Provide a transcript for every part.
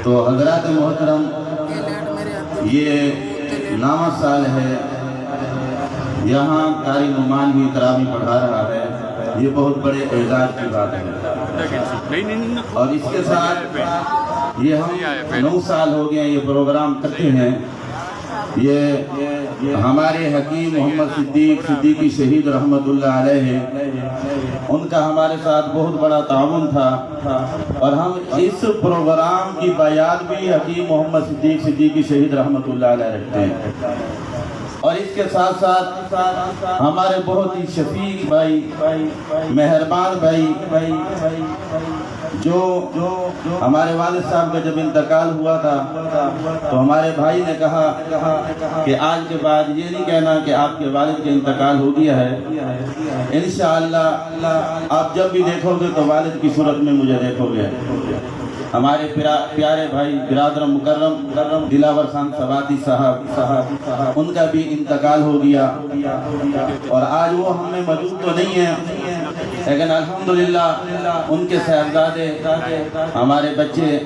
تو حضرات محترم، یہ نامہ سال ہے، یہاں قاری نعمان بھی تراویح پڑھا رہا ہے، یہ بہت بڑے اعزاز کی بات ہے۔ اور اس کے ساتھ یہ ہم 9 سال ہو گئے یہ پروگرام کرتے ہیں۔ یہ ہمارے حکیم محمد صدیقی شہید رحمت اللہ علیہ، ان کا ہمارے ساتھ بہت بڑا تعاون تھا، اور ہم اس پروگرام کی بیعت بھی حکیم محمد صدیقی شہید رحمت اللہ علیہ رکھتے ہیں۔ اور اس کے ساتھ ساتھ ہمارے بہت ہی شفیق بھائی، مہربان بھائی، جو ہمارے والد صاحب کا جب انتقال ہوا تھا تو ہمارے بھائی نے کہا کہ آج کے بعد یہ نہیں کہنا کہ آپ کے والد کا انتقال ہو گیا ہے، انشاءاللہ آپ جب بھی دیکھو گے تو والد کی صورت میں مجھے دیکھو گے۔ ہمارے پیارے بھائی برادر مکرم دلاور خان سواتی صاحب، ان کا بھی انتقال ہو گیا، اور آج وہ ہم میں موجود تو نہیں ہیں، لیکن الحمدللہ ان کے صاحبزادے ہمارے بچے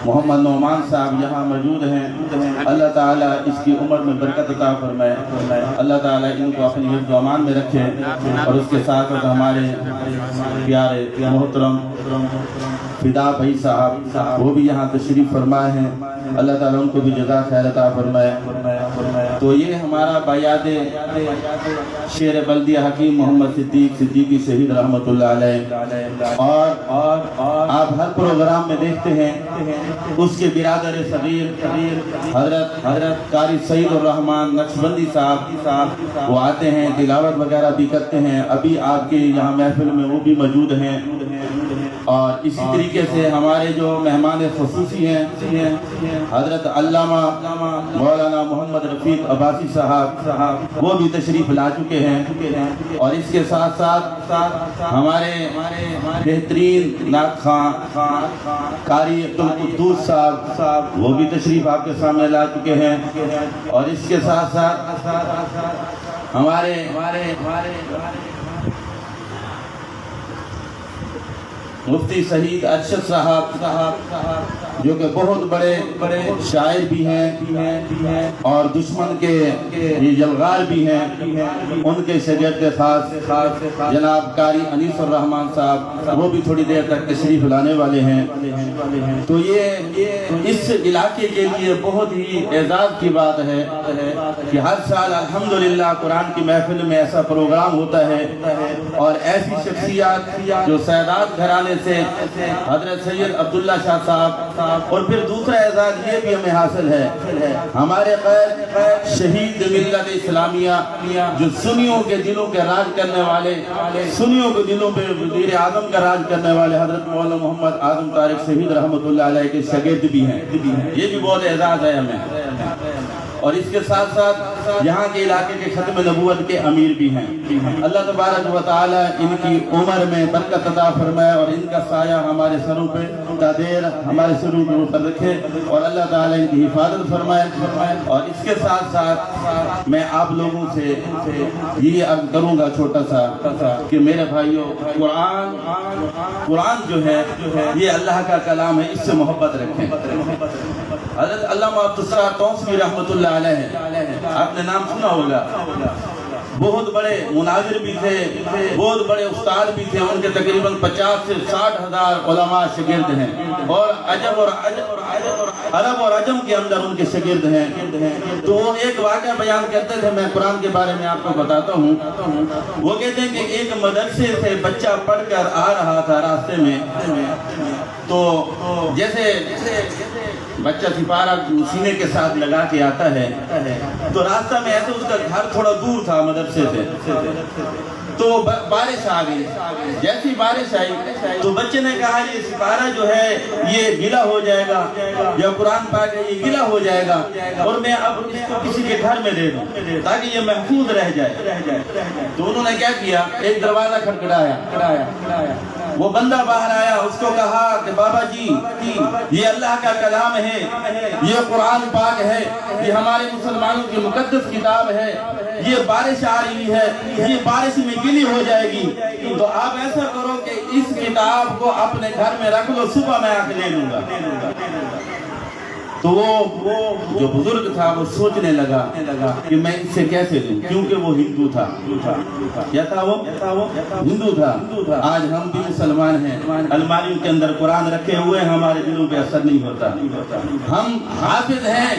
محمد نعمان صاحب یہاں موجود ہیں۔ اللہ تعالیٰ اس کی عمر میں برکت عطا فرمائے، اللہ تعالیٰ ان کو اپنی حفظ و امان میں رکھے، اور اس کے ساتھ ہمارے پیارے محترم فدا بھائی صاحب، وہ بھی یہاں تشریف فرمائے ہیں، اللہ تعالیٰ ان کو بھی جزا خیر عطا فرمائے۔ تو یہ ہمارا بیعت شیر بلدیہ حکیم محمد صدیقی شہید رحمت اللہ علیہ، اور آپ ہر پروگرام میں دیکھتے ہیں اس کے برادر صغیر حضرت قاری سعید الرحمن نقشبندی صاحب، وہ آتے ہیں، تلاوت وغیرہ بھی کرتے ہیں، ابھی آپ کے یہاں محفل میں وہ بھی موجود ہیں۔ اور اسی طریقے سے ہمارے جو مہمان خصوصی ہیں حضرت علامہ مولانا محمد رفیق عباسی صاحب، وہ بھی تشریف لا چکے ہیں، اور اس کے ساتھ ساتھ ہمارے بہترین نعت خواں قاری عبدالقدوس صاحب، وہ بھی تشریف آپ کے سامنے لا چکے ہیں، اور اس کے ساتھ ساتھ ہمارے مفتی سعید ارشد صاحب، جو کہ بہت بڑے شاعر بھی ہیں اور دشمن کے یلغار بھی ہیں، ان کے شاگرد خاص جناب قاری انیس الرحمن صاحب، وہ بھی تھوڑی دیر تک تشریف لانے والے ہیں۔ تو یہ اس علاقے کے لیے بہت ہی اعزاز کی بات ہے کہ ہر سال الحمدللہ قرآن کی محفل میں ایسا پروگرام ہوتا ہے، اور ایسی شخصیات جو سادات گھرانے سے حضرت سید عبداللہ شاہ صاحب، اور پھر دوسرا اعزاز یہ بھی ہمیں حاصل ہے، ہمارے غیر شہید ملت اسلامیہ جو سنیوں کے دلوں کے راج کرنے والے، سنیوں کے دلوں پہ وزیر اعظم کا راج کرنے والے حضرت مولانا محمد اعظم طارق شہید رحمت اللہ علیہ کے شاگرد بھی ہیں، یہ بھی بہت اعزاز ہے ہمیں۔ اور اس کے ساتھ ساتھ یہاں کے علاقے کے ختم نبوت کے امیر بھی ہیں، اللہ تبارک و تعالی ان کی عمر میں برکت عطا فرمائے، اور ان کا سایہ ہمارے سروں پہ دیر ہمارے سروں کے اوپر رکھے، اور اللہ تعالی ان کی حفاظت فرمائے۔ اور اس کے ساتھ ساتھ میں آپ لوگوں سے یہ عرض کروں گا چھوٹا سا کہ میرے بھائیوں، قرآن جو ہے یہ اللہ کا کلام ہے، اس سے محبت رکھیں۔ حضرت علامہ عبدالسرار توسوی رحمت اللہ علیہ، آپ نے نام سنا ہوگا، بہت بڑے مناظر بھی تھے، بہت بڑے استاد بھی تھے، ان کے تقریباً 50 سے 60 ہزار علماء شاگرد ہیں، اور عرب اور عجم کے اندر ان کے شاگرد ہیں۔ تو وہ ایک واقعہ بیان کرتے تھے، میں قرآن کے بارے میں آپ کو بتاتا ہوں۔ وہ کہتے ہیں کہ ایک مدرسے سے بچہ پڑھ کر آ رہا تھا راستے میں، تو جیسے بچہ سپارہ سینے کے ساتھ لگا کے آتا ہے، تو راستہ میں ایسے اس کا گھر تھوڑا دور تھا مدرسے سے، تو بارش آ گئی۔ جیسی بارش آئی تو بچے نے کہا یہ سپارہ جو ہے یہ گیلا ہو جائے گا، یا قرآن پاک ہے یہ گیلا ہو جائے گا، اور میں اب اس کو کسی کے گھر میں دے دوں تاکہ یہ محفوظ رہ جائے۔ تو انہوں نے کیا کیا، ایک دروازہ کھٹکھٹایا، وہ بندہ باہر آیا، اس کو کہا کہ بابا جی یہ اللہ کا کلام ہے، یہ قرآن پاک ہے، یہ ہمارے مسلمانوں کی مقدس کتاب ہے، یہ بارش آ رہی ہے، یہ بارش میں گیلی ہو جائے گی، تو آپ ایسا کرو کہ اس کتاب کو اپنے گھر میں رکھ لو، صبح میں آ کے لے لوں گا۔ تو وہ جو بزرگ تھا وہ سوچنے لگا کہ میں اس سے کیسے لوں، کیونکہ وہ ہندو تھا۔ کیا تھا وہ؟ ہندو تھا۔ آج ہم بھی مسلمان ہیں، الماریوں کے اندر قرآن رکھے ہوئے ہیں، ہمارے دلوں پہ اثر نہیں ہوتا۔ ہم حافظ ہیں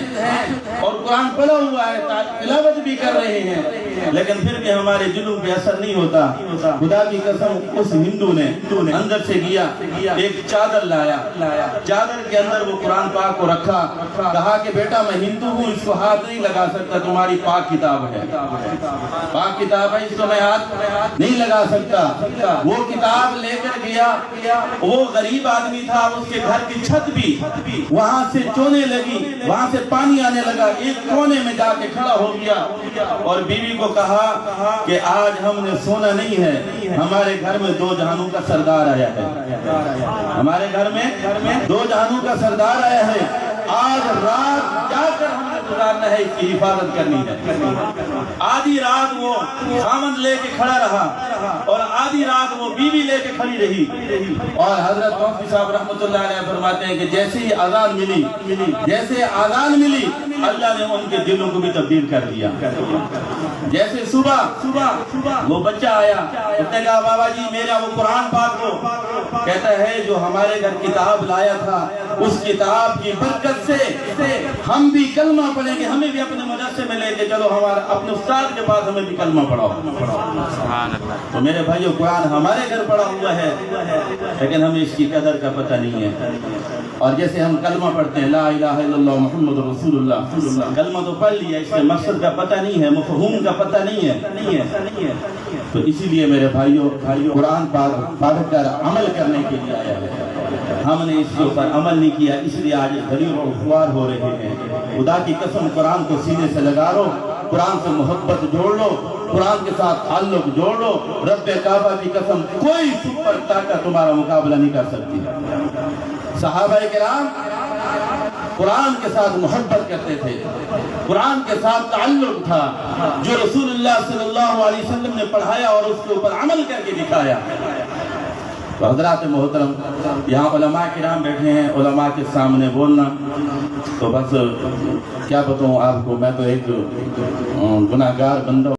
اور قرآن پڑھا ہوا ہے، تلاوت بھی کر رہے ہیں، لیکن پھر بھی ہمارے دلوں پہ اثر نہیں ہوتا۔ خدا کی قسم، اس ہندو نے اندر سے گیا، ایک چادر لایا، چادر کے اندر وہ قرآن پاک کو رکھا، کہا کہ بیٹا میں ہندو ہوں، اس کو ہاتھ نہیں لگا سکتا، تمہاری پاک کتاب ہے، پاک کتاب ہے، اس کو میں ہاتھ نہیں لگا سکتا۔ وہ کتاب لے کر گیا، وہ غریب آدمی تھا، اس کے گھر کی چھت بھی وہاں سے چونے لگی، وہاں سے پانی آنے لگا، ایک کونے میں جا کے کھڑا ہو گیا اور بیوی کو کہا کہ آج ہم نے سونا نہیں ہے، ہمارے گھر میں دو جہانوں کا سردار آیا ہے، ہمارے گھر میں دو جہانوں کا سردار آیا ہے، آج رات جا کر ہم نے گزارنا ہے، اس کی حفاظت کرنی ہے۔ آدھی رات وہ خامند لے کے کھڑا رہا اور آدھی رات وہ بیوی لے کے کھڑی رہی، اور حضرت توفیق صاحب رحمۃ اللہ علیہ فرماتے ہیں کہ جیسے ہی اذان ملی اللہ نے ان کے دلوں کو بھی تبدیل کر دیا۔ جیسے صبح وہ بچہ آیا، اس نے کہا بابا جی میرا وہ قرآن پاک کو، کہتا ہے جو ہمارے گھر کتاب لایا تھا، اس کتاب کی برکت سے ہم بھی کلمہ پڑھیں گے، ہمیں بھی اپنے مدرسے میں لے کے چلو، ہمارے اپنے استاد کے پاس ہمیں بھی کلمہ پڑھاؤ۔ تو میرے بھائیو، قرآن ہمارے گھر پڑھا ہوا ہے، لیکن ہمیں اس کی قدر کا پتہ نہیں ہے۔ اور جیسے ہم کلمہ پڑھتے ہیں، لا الہ الا اللہ محمد رسول اللہ، کلمہ تو پڑھ لیا، اس کے مقصد کا پتہ نہیں ہے، مفہوم کا پتہ نہیں ہے۔ تو اسی لیے میرے بھائیو، قرآن پاک پڑھ کر عمل کرنے کے لیے آیا ہے، ہم نے اس کے اوپر عمل نہیں کیا، اس لیے آج غریب اور خوار ہو رہے ہیں۔ خدا کی قسم، قرآن کو سینے سے لگا لو، قرآن سے محبت جوڑ لو، قرآن کے ساتھ تعلق جوڑ لو، رب کعبہ کی قسم کوئی سپر طاقت تمہارا مقابلہ نہیں کر سکتی۔ صحابہ کرام قرآن کے ساتھ محبت کرتے تھے، قرآن کے ساتھ تعلق تھا، جو رسول اللہ صلی اللہ علیہ وسلم نے پڑھایا اور اس کے اوپر عمل کر کے دکھایا۔ تو حضرات محترم، یہاں علماء کرام بیٹھے ہیں، علماء کے سامنے بولنا تو بس کیا بتاؤں آپ کو، میں تو ایک گناہگار بندہ